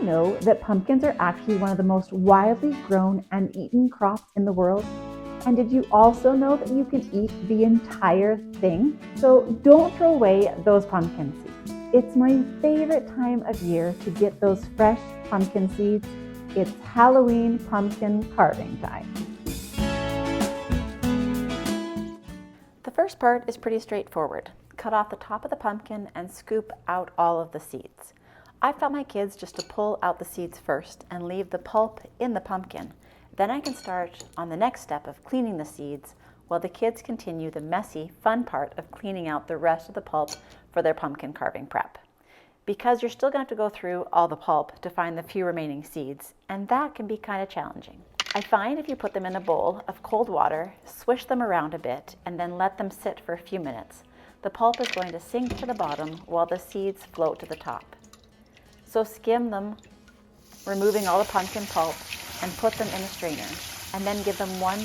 know that pumpkins are actually one of the most widely grown and eaten crops in the world? And did you also know that you can eat the entire thing? So don't throw away those pumpkin seeds. It's my favorite time of year to get those fresh pumpkin seeds. It's Halloween pumpkin carving time. The first part is pretty straightforward. Cut off the top of the pumpkin and scoop out all of the seeds. I've taught my kids just to pull out the seeds first and leave the pulp in the pumpkin. Then I can start on the next step of cleaning the seeds while the kids continue the messy, fun part of cleaning out the rest of the pulp for their pumpkin carving prep. Because you're still going to have to go through all the pulp to find the few remaining seeds, and that can be kind of challenging. I find if you put them in a bowl of cold water, swish them around a bit, and then let them sit for a few minutes, the pulp is going to sink to the bottom while the seeds float to the top. So skim them, removing all the pumpkin pulp, and put them in a strainer, and then give them one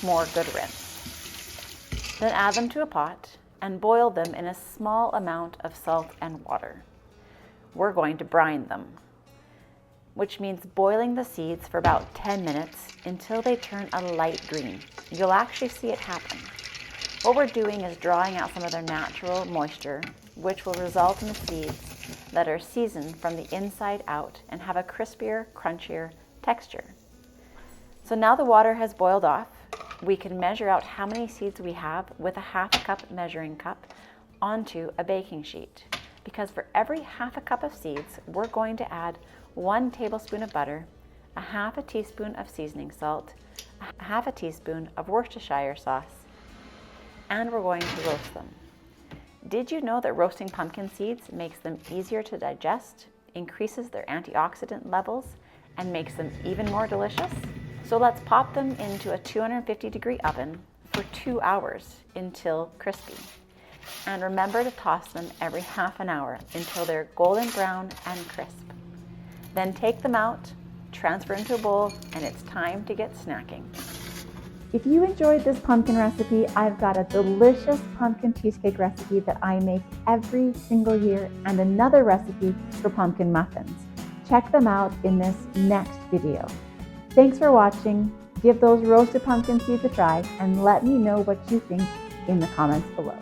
more good rinse. Then add them to a pot and boil them in a small amount of salt and water. We're going to brine them, which means boiling the seeds for about 10 minutes until they turn a light green. You'll actually see it happen. What we're doing is drawing out some of their natural moisture, which will result in the seeds that are seasoned from the inside out and have a crispier, crunchier texture. So now the water has boiled off, we can measure out how many seeds we have with a half-cup measuring cup onto a baking sheet. Because for every half a cup of seeds, we're going to add 1 tablespoon of butter, a half a teaspoon of seasoning salt, a half a teaspoon of Worcestershire sauce, and we're going to roast them. Did you know that roasting pumpkin seeds makes them easier to digest, increases their antioxidant levels, and makes them even more delicious? So let's pop them into a 250-degree oven for 2 hours until crispy. And remember to toss them every half an hour until they're golden brown and crisp. Then take them out, transfer into a bowl, and it's time to get snacking. If you enjoyed this pumpkin recipe, I've got a delicious pumpkin cheesecake recipe that I make every single year and another recipe for pumpkin muffins. Check them out in this next video. Thanks for watching. Give those roasted pumpkin seeds a try and let me know what you think in the comments below.